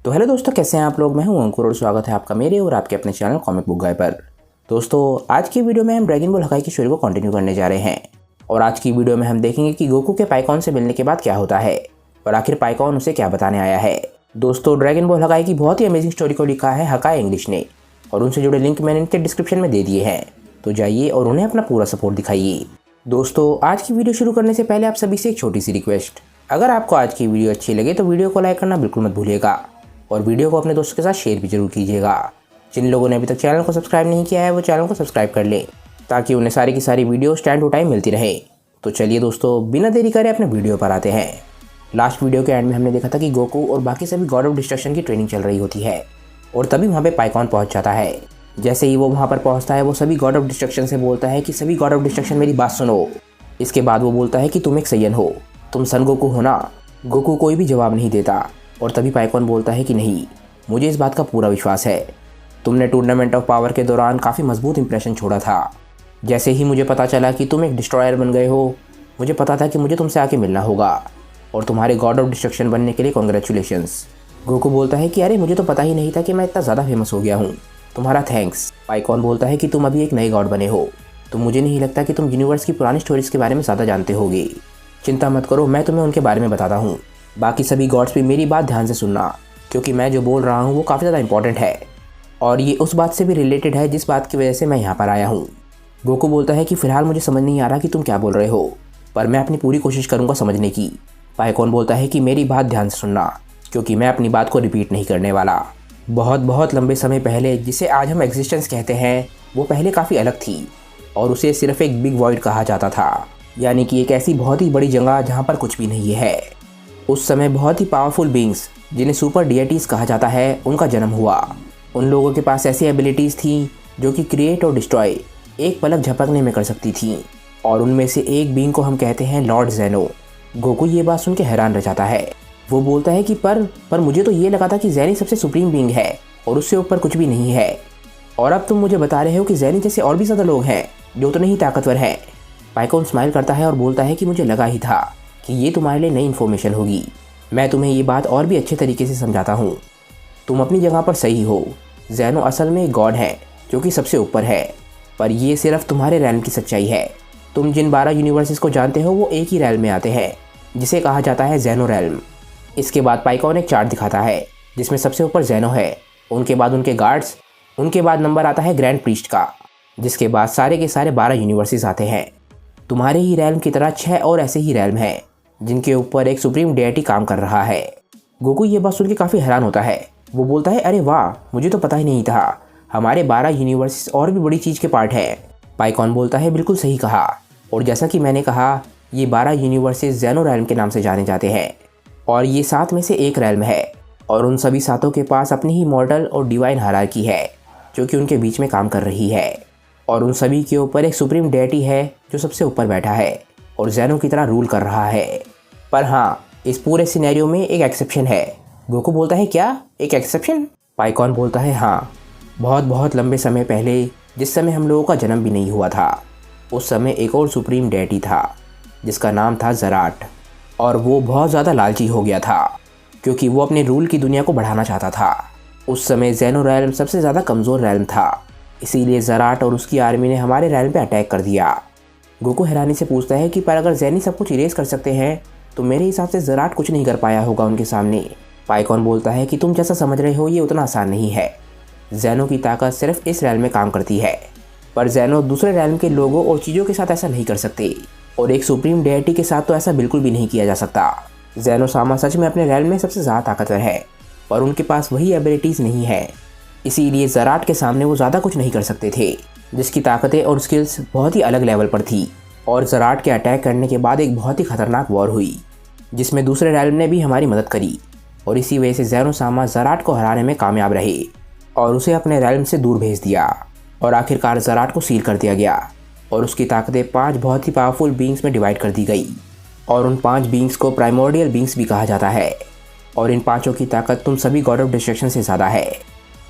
तो हेलो दोस्तों, कैसे हैं आप लोग। मैं हूं अंकुर और स्वागत है आपका मेरे और आपके अपने चैनल कॉमिक बुक गाय पर। दोस्तों, आज की वीडियो में हम ड्रैगन बॉल हकाई की स्टोरी को कंटिन्यू करने जा रहे हैं और आज की वीडियो में हम देखेंगे कि गोकू के पाइकॉन से मिलने के बाद क्या होता है और आखिर पाइकॉन उसे क्या बताने आया है। दोस्तों, ड्रैगन बॉल हकाई की बहुत ही अमेजिंग स्टोरी को लिखा है हकाई इंग्लिश ने और उनसे जुड़े लिंक मैंने इनके डिस्क्रिप्शन में दे दिए हैं, तो जाइए और उन्हें अपना पूरा सपोर्ट दिखाइए। दोस्तों, आज की वीडियो शुरू करने से पहले आप सभी से एक छोटी सी रिक्वेस्ट, अगर आपको आज की वीडियो अच्छी लगे तो वीडियो को लाइक करना बिल्कुल मत भूलिएगा और वीडियो को अपने दोस्तों के साथ शेयर भी जरूर कीजिएगा। जिन लोगों ने अभी तक चैनल को सब्सक्राइब नहीं किया है वो चैनल को सब्सक्राइब कर लें ताकि उन्हें सारी की सारी वीडियो टाइम टू टाइम मिलती रहे। तो चलिए दोस्तों, बिना देरी करे अपने वीडियो पर आते हैं। लास्ट वीडियो के एंड में हमने देखा था कि गोकू और बाकी सभी गॉड ऑफ डिस्ट्रक्शन की ट्रेनिंग चल रही होती है और तभी वहाँ पे पाइकॉन पहुँच जाता है। जैसे ही वो वहाँ पर पहुँचता है वो सभी गॉड ऑफ डिस्ट्रक्शन से बोलता है कि सभी गॉड ऑफ डिस्ट्रक्शन मेरी बात सुनो। इसके बाद वो बोलता है कि तुम एक सैयन हो, तुम सन गोकू हो ना। गोकू कोई भी जवाब नहीं देता और तभी पाइकॉन बोलता है कि नहीं, मुझे इस बात का पूरा विश्वास है। तुमने टूर्नामेंट ऑफ पावर के दौरान काफ़ी मजबूत इंप्रेशन छोड़ा था। जैसे ही मुझे पता चला कि तुम एक डिस्ट्रॉयर बन गए हो, मुझे पता था कि मुझे तुमसे आके मिलना होगा और तुम्हारे गॉड ऑफ डिस्ट्रक्शन बनने के लिए कॉन्ग्रेचुलेशंस। गोकू बोलता है कि अरे, मुझे तो पता ही नहीं था कि मैं इतना ज़्यादा फेमस हो गया हूँ, तुम्हारा थैंक्स। पाइकॉन बोलता है कि तुम अभी एक नए गॉड बने हो, तो मुझे नहीं लगता कि तुम यूनिवर्स की पुरानी स्टोरीज़ के बारे में ज़्यादा जानते होगे। चिंता मत करो, मैं तुम्हें उनके बारे में बताता हूँ। बाकी सभी गॉड्स भी मेरी बात ध्यान से सुनना, क्योंकि मैं जो बोल रहा हूँ वो काफ़ी ज़्यादा इंपॉर्टेंट है और ये उस बात से भी रिलेटेड है जिस बात की वजह से मैं यहाँ पर आया हूँ। गोकू बोलता है कि फ़िलहाल मुझे समझ नहीं आ रहा कि तुम क्या बोल रहे हो, पर मैं अपनी पूरी कोशिश करूँगा समझने की। पाइकॉन बोलता है कि मेरी बात ध्यान से सुनना, क्योंकि मैं अपनी बात को रिपीट नहीं करने वाला। बहुत बहुत लंबे समय पहले, जिसे आज हम एग्जिस्टेंस कहते हैं, वो पहले काफ़ी अलग थी और उसे सिर्फ एक बिग वॉइड कहा जाता था, यानी कि एक ऐसी बहुत ही बड़ी जगह जहाँ पर कुछ भी नहीं है। उस समय बहुत ही पावरफुल बींग्स, जिन्हें सुपर डिएटीज़ कहा जाता है, उनका जन्म हुआ। उन लोगों के पास ऐसी एबिलिटीज़ थी जो कि क्रिएट और डिस्ट्रॉय एक पलक झपकने में कर सकती थी और उनमें से एक बींग को हम कहते हैं लॉर्ड ज़ेनो। गोकू ये बात सुन के हैरान रह जाता है। वो बोलता है कि पर मुझे तो ये लगा था कि ज़ेनी सबसे सुप्रीम बींग है और उससे ऊपर कुछ भी नहीं है, और अब तुम मुझे बता रहे हो कि ज़ेनी जैसे और भी ज़्यादा लोग हैं जो उतने ही ताकतवर हैं। पाइकॉन स्माइल करता है और बोलता है कि मुझे लगा ही था कि ये तुम्हारे लिए नई इन्फॉर्मेशन होगी। मैं तुम्हें ये बात और भी अच्छे तरीके से समझाता हूँ। तुम अपनी जगह पर सही हो। ज़ेनो असल में एक गॉड है जो कि सबसे ऊपर है, पर ये सिर्फ तुम्हारे रैल्म की सच्चाई है। तुम जिन 12 यूनिवर्सेस को जानते हो वो एक ही रैल्म में आते हैं, जिसे कहा जाता है ज़ेनो रैल्म। इसके बाद पाइकॉन एक चार्ट दिखाता है जिसमें सबसे ऊपर ज़ेनो है, उनके बाद उनके गार्ड्स, उनके बाद नंबर आता है ग्रैंड प्रीस्ट का, जिसके बाद सारे के सारे 12 यूनिवर्सेस आते हैं। तुम्हारे ही रैल्म की तरह 6 और ऐसे ही रैल्म हैं जिनके ऊपर एक सुप्रीम डेटी काम कर रहा है। गोकू ये बात सुन के काफ़ी हैरान होता है। वो बोलता है, अरे वाह, मुझे तो पता ही नहीं था, हमारे 12 यूनिवर्सेस और भी बड़ी चीज़ के पार्ट है। पाइकॉन बोलता है, बिल्कुल सही कहा, और जैसा कि मैंने कहा, ये 12 यूनिवर्सेस ज़ेनो रैल्म के नाम से जाने जाते हैं और ये 7 में से एक रैल्म है और उन सभी 7 के पास अपनी ही मॉर्टल और डिवाइन हायरार्की है जो कि उनके बीच में काम कर रही है, और उन सभी के ऊपर एक सुप्रीम डेटी है जो सबसे ऊपर बैठा है और ज़ेनो की तरह रूल कर रहा है। पर हाँ, इस पूरे सिनेरियो में एक एक्सेप्शन है। गोकू बोलता है, क्या एक एक्सेप्शन? पाइकॉन बोलता है, हाँ, बहुत बहुत लंबे समय पहले, जिस समय हम लोगों का जन्म भी नहीं हुआ था, उस समय एक और सुप्रीम डेटी था जिसका नाम था ज़राट, और वो बहुत ज़्यादा लालची हो गया था क्योंकि वो अपने रूल की दुनिया को बढ़ाना चाहता था। उस समय ज़ेनो रैल्म सबसे ज़्यादा कमज़ोर रैल्म था, इसीलिए ज़राट और उसकी आर्मी ने हमारे रैल्म पे अटैक कर दिया। गोकू हैरानी से पूछता है कि पर अगर ज़ेनी सब कुछ इरेज कर सकते हैं तो मेरे हिसाब से ज़राट कुछ नहीं कर पाया होगा उनके सामने। पाइकॉन बोलता है कि तुम जैसा समझ रहे हो ये उतना आसान नहीं है। ज़ेनो की ताकत सिर्फ इस रैल्म में काम करती है, पर ज़ेनो दूसरे रैल्म के लोगों और चीज़ों के साथ ऐसा नहीं कर सकते, और एक सुप्रीम डेटी के साथ तो ऐसा बिल्कुल भी नहीं किया जा सकता। ज़ेनो सामा सच में अपने रैल्म में सबसे ज़्यादा ताकतवर है, पर उनके पास वही एबिलिटीज़ नहीं है, इसीलिए ज़राट के सामने वो ज़्यादा कुछ नहीं कर सकते थे, जिसकी ताकतें और स्किल्स बहुत ही अलग लेवल पर थी। और ज़राट के अटैक करने के बाद एक बहुत ही खतरनाक वॉर हुई जिसमें दूसरे रैल्म ने भी हमारी मदद करी, और इसी वजह से ज़ेनो सामा ज़राट को हराने में कामयाब रहे और उसे अपने रैल्म से दूर भेज दिया, और आखिरकार ज़राट को सील कर दिया गया और उसकी ताकतें 5 बहुत ही पावरफुल बींग्स में डिवाइड कर दी गई, और उन 5 बींग्स को प्राइमोर्डियल बींग्स भी कहा जाता है, और इन 5 की ताकत तुम सभी गॉड ऑफ डिस्ट्रक्शन से ज़्यादा है,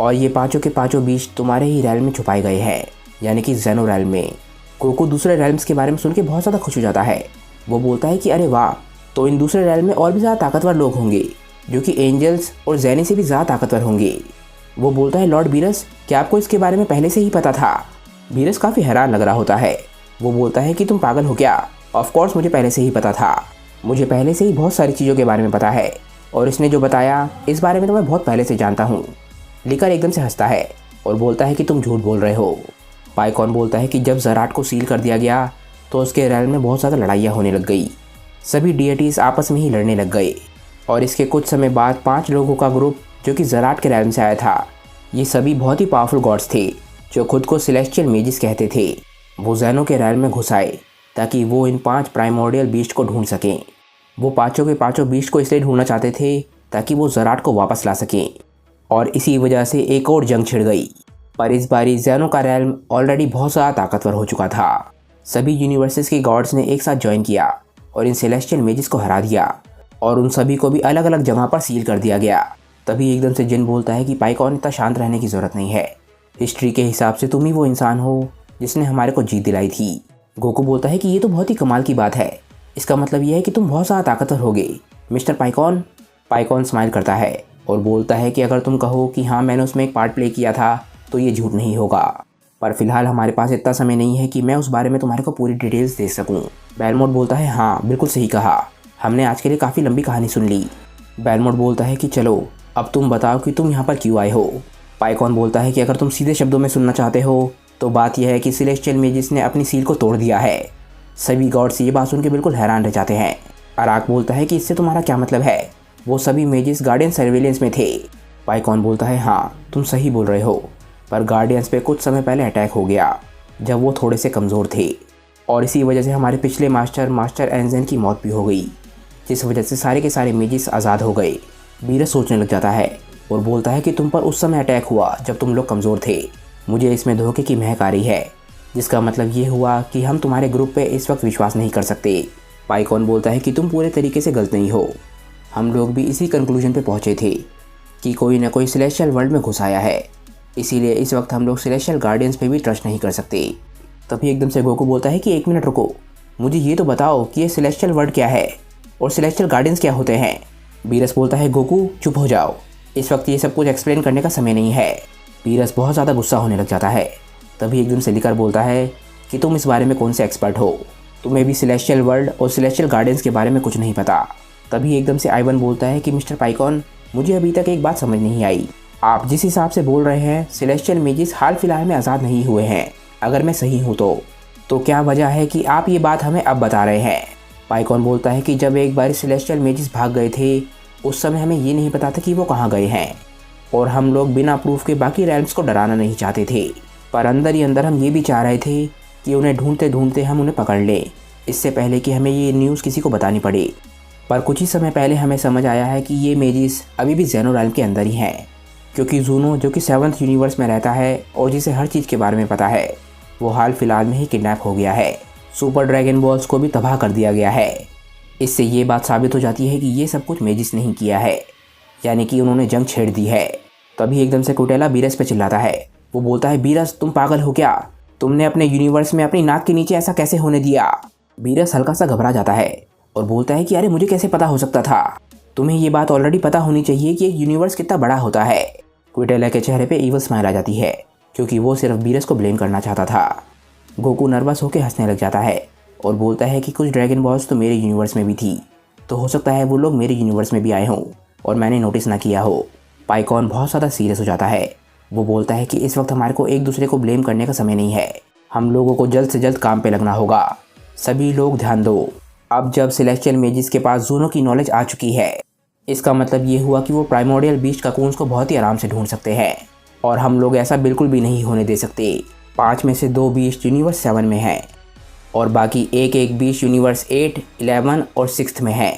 और ये 5 के 5 बीज तुम्हारे ही रैल्म में छुपाए गए हैं, यानी कि ज़ेनो रैल्म में। गोकू दूसरे रैल्म्स के बारे में सुन के बहुत ज़्यादा खुश हो जाता है। वो बोलता है कि अरे वाह, तो इन दूसरे रैल्म में और भी ज़्यादा ताकतवर लोग होंगे। जो कि एंजल्स और जेनी से भी ज़्यादा ताकतवर होंगे। वो बोलता है, लॉर्ड बीरस, क्या आपको इसके बारे में पहले से ही पता था? बीरस काफ़ी हैरान लग रहा होता है। वो बोलता है कि तुम पागल हो क्या? ऑफ कोर्स मुझे पहले से ही पता था। मुझे पहले से ही बहुत सारी चीज़ों के बारे में पता है और इसने जो बताया इस बारे में तो मैं बहुत पहले से जानता हूँ। लिकर एकदम से हंसता है और बोलता है कि तुम झूठ बोल रहे हो। पाइकॉन बोलता है कि जब ज़राट को सील कर दिया गया तो उसके रैल में बहुत ज़्यादा लड़ाइयाँ होने लग गई। सभी डीएटीज़ आपस में ही लड़ने लग गए और इसके कुछ समय बाद 5 लोगों का ग्रुप जो कि ज़राट के रैल से आया था, ये सभी बहुत ही पावरफुल गॉड्स थे जो खुद को सेलेस्टियल मेजिस कहते थे। वो ज़ैनो के रैल में घुस आए ताकि वो इन 5 प्राइमोर्डियल बीस्ट को ढूंढ सकें। वो पाँचों के पाँचों बीस्ट को इसलिए ढूंढना चाहते थे ताकि वो ज़राट को वापस ला सकें और इसी वजह से एक और जंग छिड़ गई। पर इस बारी ज़ैनो का रैल्म ऑलरेडी बहुत ज़्यादा ताकतवर हो चुका था। सभी यूनिवर्सेस के गॉड्स ने एक साथ ज्वाइन किया और इन सेलेस्टियल मेजिस को हरा दिया और उन सभी को भी अलग अलग जगह पर सील कर दिया गया। तभी एकदम से जिन बोलता है कि पाइकॉन, इतना शांत रहने की ज़रूरत नहीं है। हिस्ट्री के हिसाब से तुम ही वो इंसान हो जिसने हमारे को जीत दिलाई थी। गोकू बोलता है कि ये तो बहुत ही कमाल की बात है। इसका मतलब यह है कि तुम बहुत ज़्यादा ताकतवर होगे मिस्टर पाइकॉन। पाइकॉन स्माइल करता है और बोलता है कि अगर तुम कहो कि हाँ मैंने उसमें एक पार्ट प्ले किया था तो ये झूठ नहीं होगा, पर फिलहाल हमारे पास इतना समय नहीं है कि मैं उस बारे में तुम्हारे को पूरी डिटेल्स दे सकूं। बेलमोट बोलता है, हाँ बिल्कुल सही कहा, हमने आज के लिए काफ़ी लंबी कहानी सुन ली। बेलमोट बोलता है कि चलो अब तुम बताओ कि तुम यहाँ पर क्यों आए हो। पाइकॉन बोलता है कि अगर तुम सीधे शब्दों में सुनना चाहते हो तो बात यह है कि सेलेस्टियल मेजिस ने अपनी सील को तोड़ दिया है। सभी गॉड्स ये बात सुन के बिल्कुल हैरान रह जाते हैं। अराक बोलता है कि इससे तुम्हारा क्या मतलब है? वो सभी मेजिस गार्डियन सर्वेलेंस में थे। पाइकॉन बोलता है, हाँ तुम सही बोल रहे हो, पर गार्डियंस पे कुछ समय पहले अटैक हो गया जब वो थोड़े से कमज़ोर थे और इसी वजह से हमारे पिछले मास्टर एंजेन की मौत भी हो गई, जिस वजह से सारे के सारे मेजिस आज़ाद हो गए। बीरस सोचने लग जाता है और बोलता है कि तुम पर उस समय अटैक हुआ जब तुम लोग कमज़ोर थे। मुझे इसमें धोखे की महक आ रही है, जिसका मतलब ये हुआ कि हम तुम्हारे ग्रुप पे इस वक्त विश्वास नहीं कर सकते। पाइकॉन बोलता है कि तुम पूरे तरीके से गलत नहीं हो। हम लोग भी इसी कंक्लूजन पे पहुँचे थे कि कोई ना कोई सेलेस्टियल वर्ल्ड में घुस आया है, इसीलिए इस वक्त हम लोग सेलेस्टियल गार्डियंस पे भी ट्रस्ट नहीं कर सकते। तभी एकदम से गोकू बोलता है कि 1 मिनट रुको, मुझे ये तो बताओ कि ये सेलेस्टियल वर्ल्ड क्या है और सेलेस्टियल गार्डियंस क्या होते हैं। बीरस बोलता है, गोकू चुप हो जाओ, इस वक्त ये सब कुछ एक्सप्लेन करने का समय नहीं है। बीरस बहुत ज़्यादा गुस्सा होने लग जाता है। तभी एकदम से लिकर बोलता है कि तुम इस बारे में कौन से एक्सपर्ट हो, तुम्हें भी सेलेस्टियल वर्ल्ड और सेलेस्टियल गार्डियंस के बारे में कुछ नहीं पता। तभी एकदम से आइवन बोलता है कि मिस्टर पाइकॉन, मुझे अभी तक एक बात समझ नहीं आई। आप जिस हिसाब से बोल रहे हैं सेलेस्टियल मेजिस हाल फिलहाल में आज़ाद नहीं हुए हैं, अगर मैं सही हूँ तो क्या वजह है कि आप ये बात हमें अब बता रहे हैं? पाइकॉन बोलता है कि जब एक बार सेलेस्टियल मेजिस भाग गए थे उस समय हमें ये नहीं पता था कि वो कहाँ गए हैं और हम लोग बिना प्रूफ के बाकी रैल्म्स को डराना नहीं चाहते थे, पर अंदर ही अंदर हम ये भी चाह रहे थे कि उन्हें ढूंढते ढूंढते हम उन्हें पकड़ लें, इससे पहले कि हमें ये न्यूज़ किसी को बतानी पड़े। पर कुछ ही समय पहले हमें समझ आया है कि ये मेजिस अभी भी ज़ैनो रैल्म के अंदर ही हैं, क्योंकि जूनो जो कि 7th यूनिवर्स में रहता है और जिसे हर चीज़ के बारे में पता है, वो हाल फिलहाल में ही किडनैप हो गया है। सुपर ड्रैगन बॉल्स को भी तबाह कर दिया गया है। इससे ये बात साबित हो जाती है कि ये सब कुछ मेजिस नहीं किया है, यानी कि उन्होंने जंग छेड़ दी है। तभी एकदम से कुटेला बीरस पे चिल्लाता है। वो बोलता है, बीरस तुम पागल हो क्या? तुमने अपने यूनिवर्स में अपनी नाक के नीचे ऐसा कैसे होने दिया? बीरस हल्का सा घबरा जाता है और बोलता है कि अरे मुझे कैसे पता हो सकता था? तुम्हें ये बात ऑलरेडी पता होनी चाहिए कि एक यूनिवर्स कितना बड़ा होता है। कुटेला के चेहरे पे ईवल स्माइल आ जाती है, क्योंकि वो सिर्फ बीरस को ब्लेम करना चाहता था। गोकू नर्वस होकर हंसने लग जाता है और बोलता है कि कुछ ड्रैगन बॉल्स तो मेरे यूनिवर्स में भी थी, तो हो सकता है वो लोग मेरे यूनिवर्स में भी आए हों और मैंने नोटिस ना किया हो। पाइकॉन बहुत ज़्यादा सीरियस हो जाता है। वो बोलता है कि इस वक्त हमारे को एक दूसरे को ब्लेम करने का समय नहीं है, हम लोगों को जल्द से जल्द काम पे लगना होगा। सभी लोग ध्यान दो, अब जब सेलेस्टियल मेजिस के पास जूनो की नॉलेज आ चुकी है, इसका मतलब ये हुआ कि वो प्राइमोर्डियल बीस्ट ककून्स को बहुत ही आराम से ढूंढ सकते हैं और हम लोग ऐसा बिल्कुल भी नहीं होने दे सकते। 5 में से 2 बीस्ट यूनिवर्स 7 में हैं और बाकी एक बीस्ट यूनिवर्स 8, 11 और 6 में है।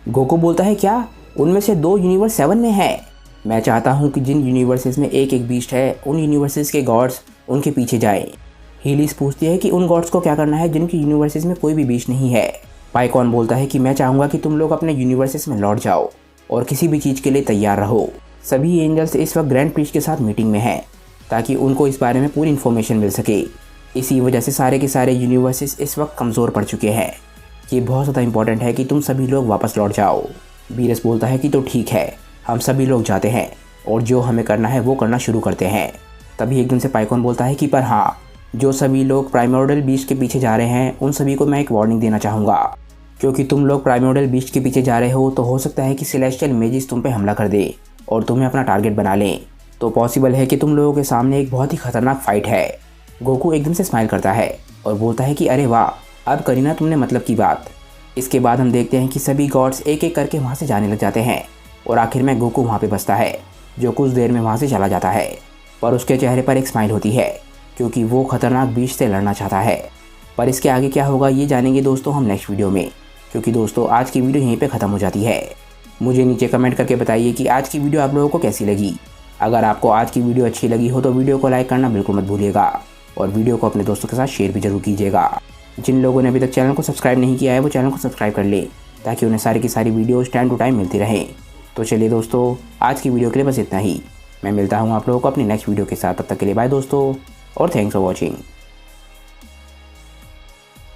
गोकू बोलता है, क्या उनमें से 2 यूनिवर्स 7 में है? मैं चाहता हूँ कि जिन यूनिवर्सेस में एक बीस्ट है उन यूनिवर्सेस के गॉड्स उनके पीछे जाएं। हीलिस पूछती है कि उन गॉड्स को क्या करना है जिनकी यूनिवर्सेस में कोई भी बीस्ट नहीं है। पाइकॉन बोलता है कि मैं चाहूँगा कि तुम लोग अपने यूनिवर्सेस में लौट जाओ और किसी भी चीज़ के लिए तैयार रहो। सभी एंजल्स इस वक्त ग्रैंड प्रीस्ट के साथ मीटिंग में हैं ताकि उनको इस बारे में पूरी इन्फॉर्मेशन मिल सके। इसी वजह से सारे के सारे यूनिवर्सेस इस वक्त कमज़ोर पड़ चुके हैं। ये बहुत ज़्यादा इंपॉर्टेंट है कि तुम सभी लोग वापस लौट जाओ। बीरस बोलता है कि तो ठीक है, हम सभी लोग जाते हैं और जो हमें करना है वो करना शुरू करते हैं। तभी एकदम से पाइकॉन बोलता है कि पर हाँ, जो सभी लोग प्राइमोर्डियल बीस्ट के पीछे जा रहे हैं उन सभी को मैं एक वार्निंग देना चाहूँगा, क्योंकि तुम लोग प्राइमोर्डियल बीस्ट के पीछे जा रहे हो तो हो सकता है कि सेलेस्टियल मेजिस तुम पे हमला कर दे और तुम्हें अपना टारगेट बना लें। तो पॉसिबल है कि तुम लोगों के सामने एक बहुत ही खतरनाक फाइट है। गोकू एकदम से स्माइल करता है और बोलता है कि अरे वाह, अब करी ना तुमने मतलब की बात। इसके बाद हम देखते हैं कि सभी गॉड्स एक एक करके वहाँ से जाने लग जाते हैं और आखिर में गोकू वहाँ पे बसता है, जो कुछ देर में वहाँ से चला जाता है। पर उसके चेहरे पर एक स्माइल होती है क्योंकि वो खतरनाक बीस्ट से लड़ना चाहता है। पर इसके आगे क्या होगा ये जानेंगे दोस्तों हम नेक्स्ट वीडियो में, क्योंकि दोस्तों आज की वीडियो यहीं पे ख़त्म हो जाती है। मुझे नीचे कमेंट करके बताइए कि आज की वीडियो आप लोगों को कैसी लगी। अगर आपको आज की वीडियो अच्छी लगी हो तो वीडियो को लाइक करना बिल्कुल मत भूलिएगा और वीडियो को अपने दोस्तों के साथ शेयर भी जरूर कीजिएगा। जिन लोगों ने अभी तक चैनल को सब्सक्राइब नहीं किया है वो चैनल को सब्सक्राइब कर ले, ताकि उन्हें सारी की सारी वीडियोज़ टाइम टू टाइम मिलती रहें। तो चलिए दोस्तों, आज की वीडियो के लिए बस इतना ही। मैं मिलता हूँ आप लोगों को अपनी नेक्स्ट वीडियो के साथ। तब तक के लिए बाय दोस्तों और थैंक्स फॉर वॉचिंग।